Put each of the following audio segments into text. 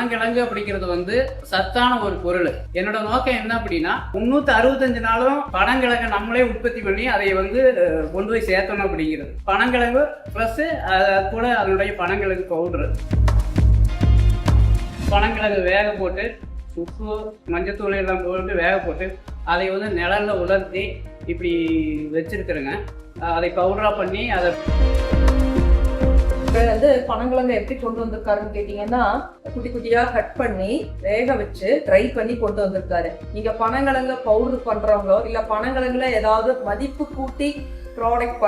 பனங்கிழங்கு அப்படிங்கிறது வந்து சத்தான ஒரு பொருள். என்னோட நோக்கம் என்ன அப்படின்னா 365 நாளும் பனங்கிழங்கு நம்மளே உற்பத்தி பண்ணி அதை வந்து கொண்டு போய் சேர்த்தணும் அப்படிங்கிறது. பனங்கிழங்கு ப்ளஸ் கூட அதனுடைய பனங்கிழங்கு பவுடரு. பனங்கிழங்கு வேக போட்டு உப்பு மஞ்சத்தூள் எல்லாம் போட்டு வேக போட்டு அதை வந்து நிழலில் உலர்த்தி இப்படி வச்சிருக்கிறேங்க. அதை பவுடராக பண்ணி அதை வந்து பனங்கிழங்கு எப்படி கொண்டு வந்திருக்காருன்னு கேட்டீங்கன்னா, குட்டி குட்டியா கட் பண்ணி வேக வச்சு ட்ரை பண்ணி கொண்டு வந்திருக்காரு. நீங்க பனங்கிழங்க பவுடர் பண்றவங்களோ இல்ல பனங்கிழங்குல ஏதாவது மதிப்பு கூட்டி ப்ராடக்ட்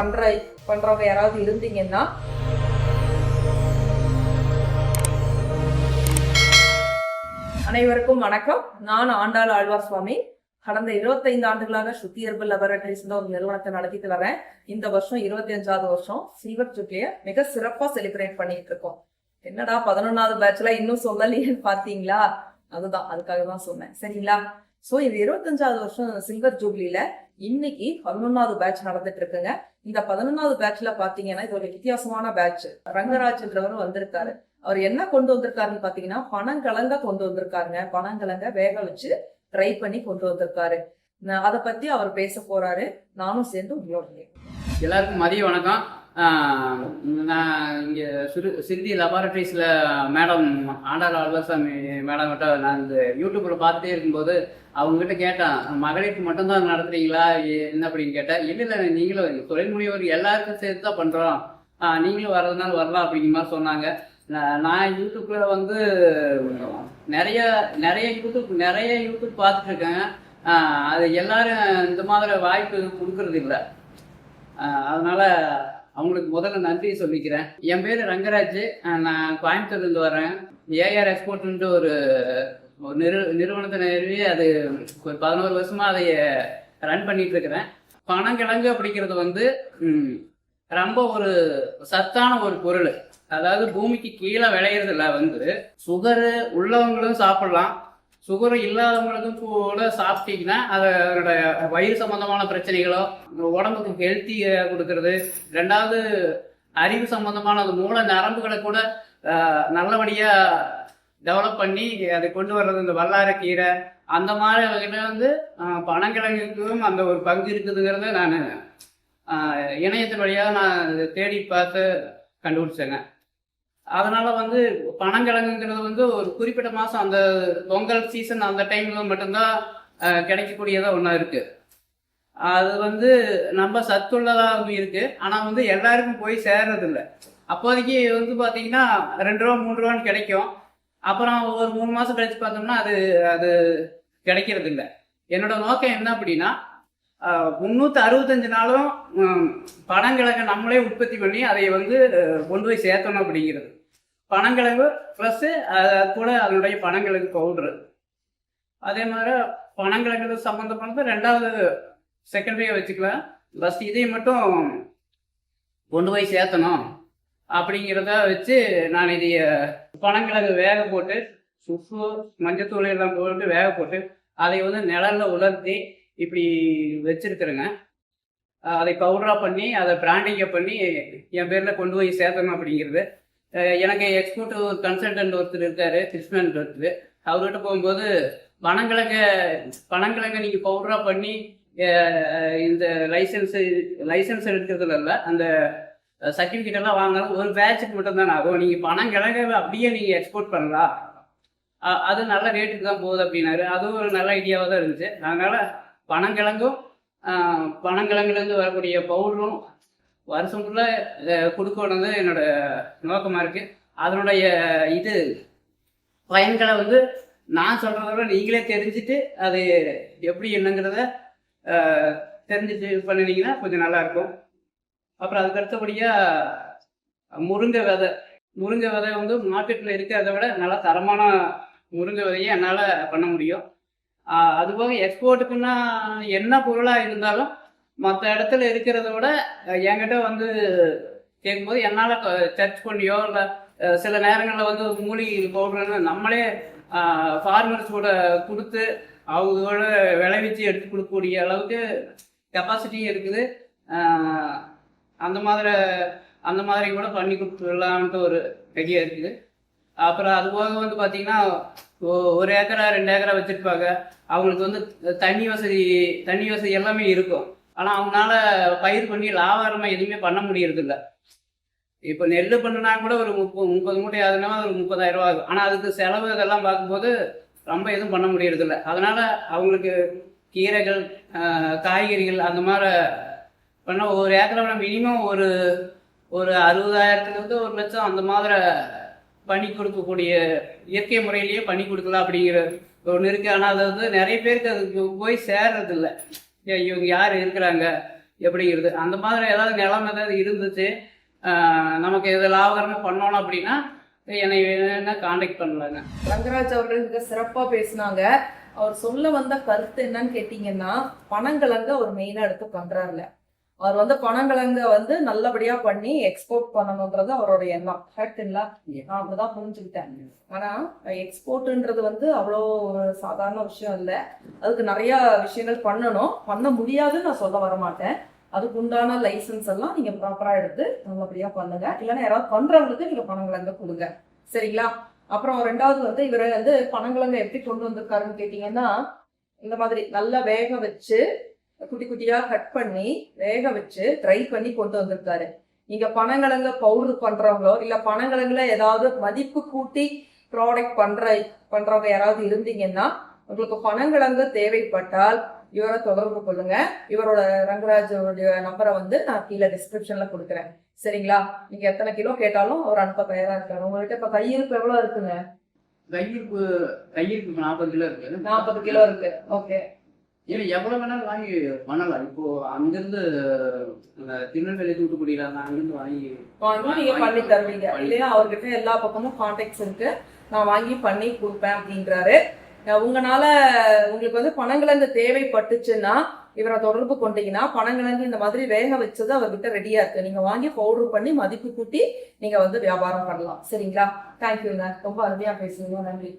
பண்றவங்க யாராவது இருந்தீங்கன்னா, அனைவருக்கும் வணக்கம். நான் ஆண்டாள் ஆழ்வார் சுவாமி. கடந்த 25 ஆண்டுகளாக ஸ்ருதி ஹெர்பல் லெபரட்டரிஸ் ஒரு நிறுவனத்தை நடத்திட்டு வரேன். இந்த வருஷம் 25வது வருஷம் சில்வர் ஜூப்ளிய மிக சிறப்பா செலிப்ரேட் பண்ணிட்டு இருக்கோம். என்னடா 11வது பேட்ச்ல இன்னும் சொல்லலையேன்னு பாத்தீங்களா? அதுக்காக தான் சொன்னேன், சரிங்களா? சோ இது 25வது வருஷம் சில்வர் ஜூப்ளில இன்னைக்கு 11வது பேட்ச் நடந்துட்டு இருக்குங்க. இந்த 11வது பேட்ச்ல பாத்தீங்கன்னா இது ஒரு வித்தியாசமான பேட்ச். ரங்கராஜ்ன்றவரும் வந்திருக்காரு. அவர் என்ன கொண்டு வந்திருக்காருன்னு பாத்தீங்கன்னா பனங்கிழங்க கொண்டு வந்திருக்காருங்க. பனங்கிழங்க வேக வச்சு ட்ரை பண்ணி கொண்டு வந்திருக்காரு. அதை பத்தி அவர் பேச போறாரு. நானும் சேர்ந்து உங்களோட. எல்லாருக்கும் மதிய வணக்கம். நான் இங்கே சிறுதி லெபார்டரிஸில் மேடம் ஆண்டாள் ஆழ்வார்சாமி மேடம் கிட்ட நான் இந்த யூடியூப்பில் பார்த்துட்டே இருக்கும்போது அவங்ககிட்ட கேட்டேன், மகளிருக்கு மட்டும்தான் நடத்துறீங்களா என்ன அப்படின்னு கேட்டேன். இல்லை நீங்களும் தொழில் முனைவோர் எல்லாருக்கும் சேர்த்து தான் பண்ணுறோம், நீங்களும் வர்றதுனால வரலாம் அப்படிங்கிற மாதிரி சொன்னாங்க. நான் யூடியூப்பில் வந்து நிறைய யூடியூப் பார்த்துட்டு இருக்கேன். அது எல்லாரும் இந்த மாதிரி வாய்ப்பு கொடுக்கறது இல்லை. அதனால அவங்களுக்கு முதல்ல நன்றி சொல்லிக்கிறேன். என் பேர் ரங்கராஜ். நான் கோயம்புத்தூர்லேருந்து வரேன். ஏஆர் எக்ஸ்போர்ட்ன்ட்டு ஒரு நிறுவனத்தை நிறுவி அது ஒரு 11 வருஷமா அதை ரன் பண்ணிட்டு இருக்கிறேன். பனங்கிழங்கு அப்படிங்கிறது வந்து ரொம்ப ஒரு சத்தான ஒரு பொருள். அதாவது பூமிக்கு கீழே விளையிறதுல வந்து சுகரு உள்ளவங்களும் சாப்பிடலாம், சுகர் இல்லாதவங்களுக்கும் கூட சாப்பிட்டீங்கன்னா அதோட வயிறு சம்பந்தமான பிரச்சனைகளோ உடம்புக்கு ஹெல்த்தியை கொடுக்கறது, ரெண்டாவது அறிவு சம்பந்தமான அது மூல நரம்புகளை கூட நல்லபடியா டெவலப் பண்ணி அதை கொண்டு வர்றது. இந்த வல்லாரக்கீரை அந்த மாதிரி வகையில வந்து பனங்கிழங்குக்கும் அந்த ஒரு பங்கு இருக்குதுங்கிறத நான் இணையத்தின் வழியாக நான் தேடி பார்த்து கண்டுபிடிச்சேங்க. அதனால வந்து பனங்கிழங்குங்கிறது வந்து ஒரு குறிப்பிட்ட மாதம் அந்த பொங்கல் சீசன் அந்த டைம்ல மட்டும்தான் கிடைக்கக்கூடியதாக ஒன்றா இருக்கு. அது வந்து நம்ம சத்துள்ளதாகவும் இருக்கு. ஆனால் வந்து எல்லாருக்கும் போய் சேர்றதில்லை. அப்போதைக்கு வந்து பார்த்தீங்கன்னா 2 ரூபா 3 ரூபான்னு கிடைக்கும். அப்புறம் ஒரு 3 மாதம் கழிச்சு பார்த்தோம்னா அது கிடைக்கிறது இல்லை. என்னோட நோக்கம் என்ன அப்படின்னா 365 நாளும் பனங்கிழங்கு நம்மளே உற்பத்தி பண்ணி அதை வந்து கொண்டு போய் சேர்த்தணும் அப்படிங்கிறது. பனங்கிழங்கு ப்ளஸ் கூட அதனுடைய பனங்கிழங்கு பவுடரு. அதே மாதிரி பனங்கிழங்கு சம்மந்தப்பட்ட 2வது செகண்டரியாக வச்சுக்கலாம். ஃபஸ்ட் இதை மட்டும் கொண்டு போய் சேர்த்தணும் அப்படிங்கிறத வச்சு நான் இதைய பனங்கிழங்கு வேக போட்டு உப்பு மஞ்சத்தூள் எல்லாம் போட்டு வேக போட்டு அதை வந்து நிழலில் உலர்த்தி இப்படி வச்சிருக்கிறேங்க. அதை பவுடராக பண்ணி அதை பிராண்டிங்கை பண்ணி என் பேரில் கொண்டு போய் சேர்த்தணும் அப்படிங்கிறது. எனக்கு எக்ஸ்போர்ட் கன்சல்டன்ட் ஒருத்தர் இருக்காரு, கிருஷ்ணன் ஒருத்தர். அவர்கிட்ட போகும்போது பனங்கிழங்கை நீங்கள் பவுடராக பண்ணி இந்த லைசன்ஸ் எடுக்கிறதுல இல்லை, அந்த சர்டிஃபிகேட் எல்லாம் வாங்கினாலும் ஒரு பேட்சுக்கு மட்டும்தான் ஆகும். நீங்கள் பனங்கிழங்கை அப்படியே நீங்கள் எக்ஸ்போர்ட் பண்ணலாம், அது நல்ல ரேட்டுக்கு தான் போகுது அப்படின்னாரு. அதுவும் ஒரு நல்ல ஐடியாவாக தான் இருந்துச்சு. அதனால் பனங்கிழங்குலேருந்து வரக்கூடிய பவுடரும் வருஷம் ஃபுல்லாக கொடுக்கணுது என்னோட நோக்கமாக இருக்குது. அதனுடைய பயன்களை வந்து நான் சொல்கிறத விட நீங்களே தெரிஞ்சுட்டு அது எப்படி என்னங்கிறத தெரிஞ்சுட்டு பண்ணினீங்கன்னா கொஞ்சம் நல்லாயிருக்கும். அப்புறம் அதுக்கு அடுத்தபடியாக முருங்கை விதை வந்து மார்க்கெட்டில் இருக்கிறத விட நல்லா தரமான முருங்கை விதையை என்னால் பண்ண முடியும். அதுபோக எக்ஸ்போர்ட்டுக்குன்னா என்ன பொருளாக இருந்தாலும் மற்ற இடத்துல இருக்கிறத விட என்கிட்ட வந்து கேட்கும்போது என்னால் சர்ச் பண்ணியோ இல்லை சில நேரங்களில் வந்து மூலிகை பவுடர்னு நம்மளே ஃபார்மர்ஸ் கூட கொடுத்து அவங்களோட விளைவிச்சு எடுத்து கொடுக்கக்கூடிய அளவுக்கு கெப்பாசிட்டியும் இருக்குது. அந்த மாதிரி கூட பண்ணி கொடுத்துடலான்ட்டு ஒரு ஐடியா இருக்குது. அப்புறம் அது போக வந்து பார்த்தீங்கன்னா 1 ஏக்கரா 2 ஏக்கரா வச்சிருப்பாங்க. அவங்களுக்கு வந்து தண்ணி வசதி எல்லாமே இருக்கும். ஆனால் அவங்களால பயிர் பண்ணி லாபகரமாக எதுவுமே பண்ண முடியறதில்ல. இப்போ நெல் பண்ணுனா கூட ஒரு 30 மூட்டை ஆகுதுன்னா ஒரு 30,000 ரூபா ஆகும். ஆனால் அதுக்கு செலவு இதெல்லாம் பார்க்கும்போது ரொம்ப எதுவும் பண்ண முடியறதில்ல. அதனால அவங்களுக்கு கீரைகள், காய்கறிகள் அந்த மாதிரி பண்ண 1 ஏக்கரை மினிமம் ஒரு 60,000லேருந்து 1,00,000 அந்த மாதிரி பண்ணி கொடுக்கக்கூடிய இயற்கை முறையிலேயே பண்ணி கொடுக்கலாம் அப்படிங்கிற ஒன்று இருக்குது. ஆனால் அது வந்து நிறைய பேருக்கு அதுக்கு போய் சேர்றதில்ல. இவங்க யார் இருக்கிறாங்க எப்படிங்கிறது. அந்த மாதிரி ஏதாவது நிலம் ஏதாவது இருந்துச்சு, நமக்கு இது லாபகரமாக பண்ணணும் அப்படின்னா என்னை வேணா காண்டாக்ட் பண்ணலாங்க. ரங்கராஜ் அவர்கள் மிக சிறப்பா பேசினாங்க. அவர் சொல்ல வந்த கருத்து என்னன்னு கேட்டீங்கன்னா, பனங்கிழங்க அவர் மெயினா எடுத்து பண்றாருல. அவர் வந்து பனங்கிழங்க வந்து நல்லபடியா பண்ணி எக்ஸ்போர்ட் பண்ணணும்ன்றது அவரோட எண்ணம். கரெக்டுங்களா? நான் அப்படிதான் புரிஞ்சுக்கிட்டேன். ஆனா எக்ஸ்போர்ட்ன்றது வந்து அவ்வளோ ஒரு சாதாரண விஷயம் இல்லை. அதுக்கு நிறைய விஷயங்கள் பண்ணணும். பண்ண முடியாதுன்னு நான் சொல்ல வர மாட்டேன். அதுக்கு உண்டான லைசன்ஸ் எல்லாம் நீங்க ப்ராப்பரா எடுத்து நல்லபடியா பண்ணுங்க. இல்லைன்னா யாராவது பண்றவங்களுக்கு நீங்க பனங்கிழங்க கொடுங்க. சரிங்களா? அப்புறம் 2வது வந்து இவர் வந்து பனங்கிழங்க எப்படி கொண்டு வந்திருக்காருன்னு கேட்டீங்கன்னா, இந்த மாதிரி நல்லா வேக வச்சு குட்டி குட்டியா கட் பண்ணி வேக வச்சு ட்ரை பண்ணி கொண்டு வந்திருக்காரு. நீங்க பனங்கிழங்க பவுடர் பண்றவங்களோ இல்ல பனங்கிழங்குல ஏதாவது மதிப்பு கூட்டி ப்ராடக்ட் பண்றவங்க யாராவது இருந்தீங்கன்னா, உங்களுக்கு பனங்கிழங்கு தேவைப்பட்டால் இவரை தொடர்பு கொள்ளுங்க. இவரோட ரங்கராஜோடைய நம்பரை வந்து நான் கீழே டிஸ்கிரிப்ஷன்ல கொடுக்குறேன். சரிங்களா? நீங்க எத்தனை கிலோ கேட்டாலும் அவர் அனுப்ப தயாரா இருக்காரு. உங்ககிட்ட இப்ப கையிருப்பு எவ்வளவு இருக்குங்க? கையிருப்பு 40 கிலோ இருக்கு. 40 கிலோ இருக்கு. ஓகே. இல்லை, எவ்வளோ வேணாலும் வாங்கி பண்ணலாம். இப்போ அங்கிருந்து திருநெல்வேலி தூத்துக்குடியில அங்கிருந்து வாங்கி நீங்க பண்ணி தருவீங்க இல்லையா? அவர்கிட்ட எல்லா பக்கமும் கான்டாக்ட்ஸ் இருக்கு. நான் வாங்கி பண்ணி கொடுப்பேன் அப்படின்றாரு. உங்களால உங்களுக்கு வந்து பனங்கிழங்கு தேவைப்பட்டுச்சுன்னா இவரை தொடர்பு கொண்டீங்கன்னா, பனங்கிழங்கு இந்த மாதிரி வேக வச்சது அவர்கிட்ட ரெடியா இருக்கு. நீங்க வாங்கி பவுடர் பண்ணி மதிப்பு கூட்டி நீங்க வந்து வியாபாரம் பண்ணலாம். சரிங்களா? தேங்க்யூங்க. ரொம்ப அருமையா பேசுறீங்க. நன்றி.